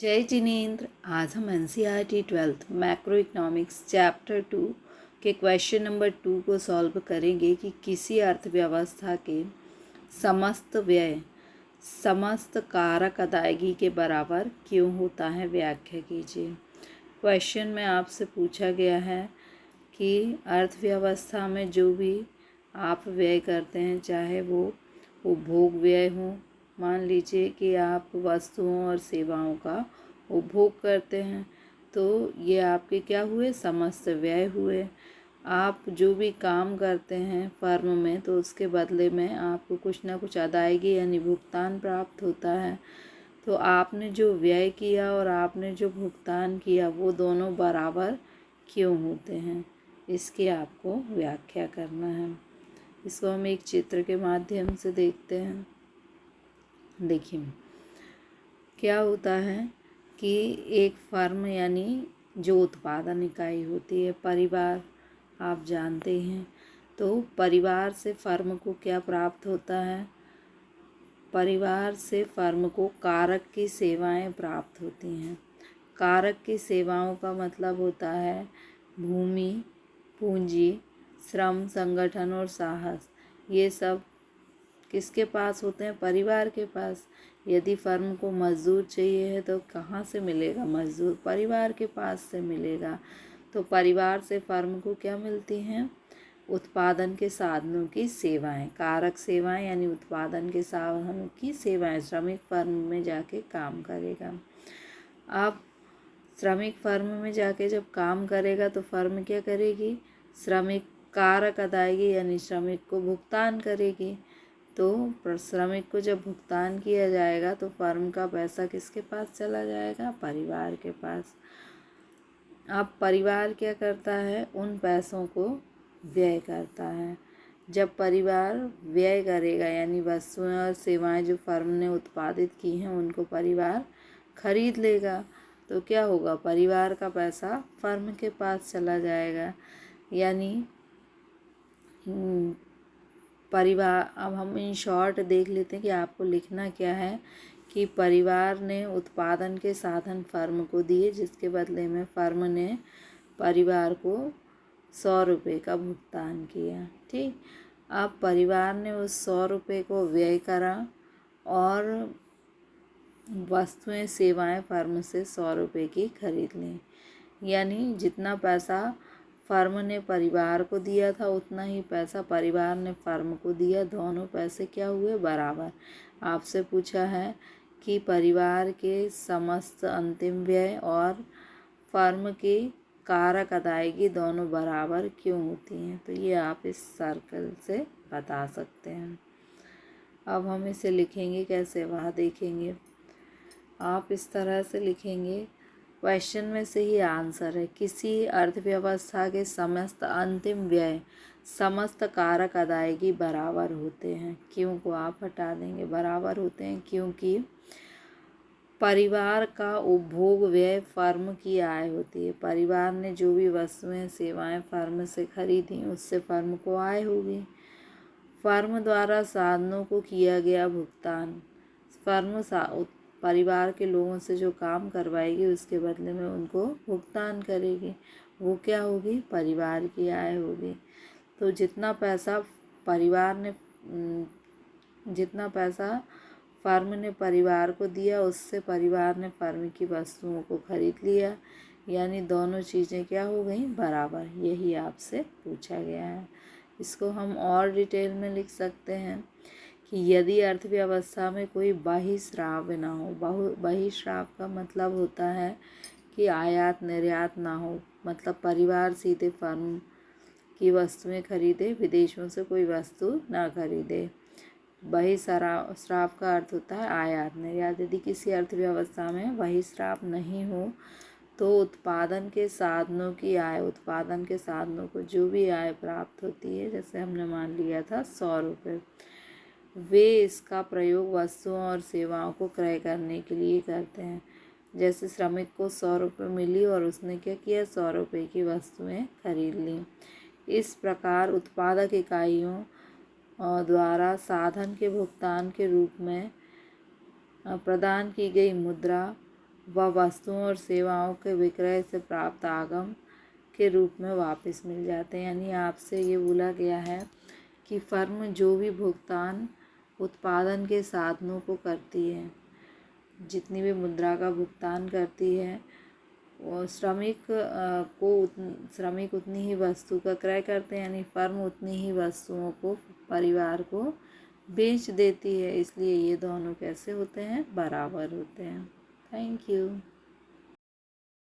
जय जिनेंद्र। आज हम NCERT 12th macro economics chapter 2 के क्वेश्चन नंबर 2 को सॉल्व करेंगे कि किसी अर्थव्यवस्था के समस्त व्यय समस्त कारक अदायगी के बराबर क्यों होता है, व्याख्या कीजिए। क्वेश्चन में आपसे पूछा गया है कि अर्थव्यवस्था में जो भी आप व्यय करते हैं, चाहे वो उपभोग व्यय हो, मान लीजिए कि आप वस्तुओं और सेवाओं का उपभोग करते हैं तो ये आपके क्या हुए, समस्त व्यय हुए। आप जो भी काम करते हैं फर्म में तो उसके बदले में आपको कुछ ना कुछ अदायगी यानी भुगतान प्राप्त होता है। तो आपने जो व्यय किया और आपने जो भुगतान किया वो दोनों बराबर क्यों होते हैं, इसकी आपको व्याख्या करना है। इसको हम एक चित्र के माध्यम से देखते हैं। देखिए क्या होता है कि एक फर्म यानी जो उत्पादन इकाई होती है, परिवार आप जानते हैं, तो परिवार से फर्म को क्या प्राप्त होता है, परिवार से फर्म को कारक की सेवाएं प्राप्त होती हैं। कारक की सेवाओं का मतलब होता है भूमि, पूंजी, श्रम, संगठन और साहस। ये सब किसके पास होते हैं, परिवार के पास। यदि फर्म को मजदूर चाहिए है तो कहाँ से मिलेगा मजदूर, परिवार के पास से मिलेगा। तो परिवार से फर्म को क्या मिलती हैं, उत्पादन के साधनों की सेवाएं, कारक सेवाएं यानी उत्पादन के साधनों की सेवाएं। श्रमिक फर्म में जाके काम करेगा। अब श्रमिक फर्म में जाके जब काम करेगा तो फर्म क्या करेगी, श्रमिक कारक अदायगी यानी श्रमिक को भुगतान करेगी। तो श्रमिक को जब भुगतान किया जाएगा तो फर्म का पैसा किसके पास चला जाएगा, परिवार के पास। अब परिवार क्या करता है, उन पैसों को व्यय करता है। जब परिवार व्यय करेगा यानी वस्तुएं और सेवाएं जो फर्म ने उत्पादित की हैं उनको परिवार खरीद लेगा तो क्या होगा, परिवार का पैसा फर्म के पास चला जाएगा। यानी परिवार, अब हम इन शॉर्ट देख लेते हैं कि आपको लिखना क्या है कि परिवार ने उत्पादन के साधन फर्म को दिए जिसके बदले में फर्म ने परिवार को 100 रुपये का भुगतान किया। ठीक, अब परिवार ने उस 100 रुपये को व्यय करा और वस्तुएं सेवाएं फर्म से 100 रुपये की खरीद ली। यानी जितना पैसा फर्म ने परिवार को दिया था उतना ही पैसा परिवार ने फर्म को दिया, दोनों पैसे क्या हुए, बराबर। आपसे पूछा है कि परिवार के समस्त अंतिम व्यय और फर्म की कारक अदायगी दोनों बराबर क्यों होती हैं, तो ये आप इस सर्कल से बता सकते हैं। अब हम इसे लिखेंगे कैसे, वह देखेंगे। आप इस तरह से लिखेंगे, क्वेश्चन में से ही आंसर है। किसी अर्थव्यवस्था के समस्त अंतिम व्यय समस्त कारक अदायगी बराबर होते हैं। क्यों को आप हटा देंगे, बराबर होते हैं क्योंकि परिवार का उपभोग व्यय फर्म की आय होती है। परिवार ने जो भी वस्तुएं सेवाएं फर्म से खरीदी उससे फर्म को आय होगी। फर्म द्वारा साधनों को किया गया भुगतान, फर्म परिवार के लोगों से जो काम करवाएगी उसके बदले में उनको भुगतान करेगी, वो क्या होगी, परिवार की आय होगी। तो जितना पैसा फर्म ने परिवार को दिया उससे परिवार ने फर्म की वस्तुओं को खरीद लिया, यानी दोनों चीज़ें क्या हो गई, बराबर। यही आपसे पूछा गया है। इसको हम और डिटेल में लिख सकते हैं कि यदि अर्थव्यवस्था में कोई बहिस्राव ना हो, बहिस्राव का मतलब होता है कि आयात निर्यात ना हो, मतलब परिवार सीधे फर्म की वस्तुएं खरीदे, विदेशों से कोई वस्तु ना खरीदे। बहिस्राव का अर्थ होता है आयात निर्यात। यदि किसी अर्थव्यवस्था में बहिस्राव नहीं हो तो उत्पादन के साधनों की आय, उत्पादन के साधनों को जो भी आय प्राप्त होती है, जैसे हमने मान लिया था 100 रुपये, वे इसका प्रयोग वस्तुओं और सेवाओं को क्रय करने के लिए करते हैं। जैसे श्रमिक को 100 रुपये मिली और उसने क्या किया, 100 रुपये की वस्तुएं खरीद ली। इस प्रकार उत्पादक इकाइयों द्वारा साधन के भुगतान के रूप में प्रदान की गई मुद्रा वह वस्तुओं और सेवाओं के विक्रय से प्राप्त आगम के रूप में वापस मिल जाते हैं। यानी आपसे ये बोला गया है कि फर्म जो भी भुगतान उत्पादन के साधनों को करती है, जितनी भी मुद्रा का भुगतान करती है, और श्रमिक उतनी ही वस्तु का क्रय करते हैं, यानी फर्म उतनी ही वस्तुओं को परिवार को बेच देती है। इसलिए ये दोनों कैसे होते हैं? बराबर होते हैं। Thank you.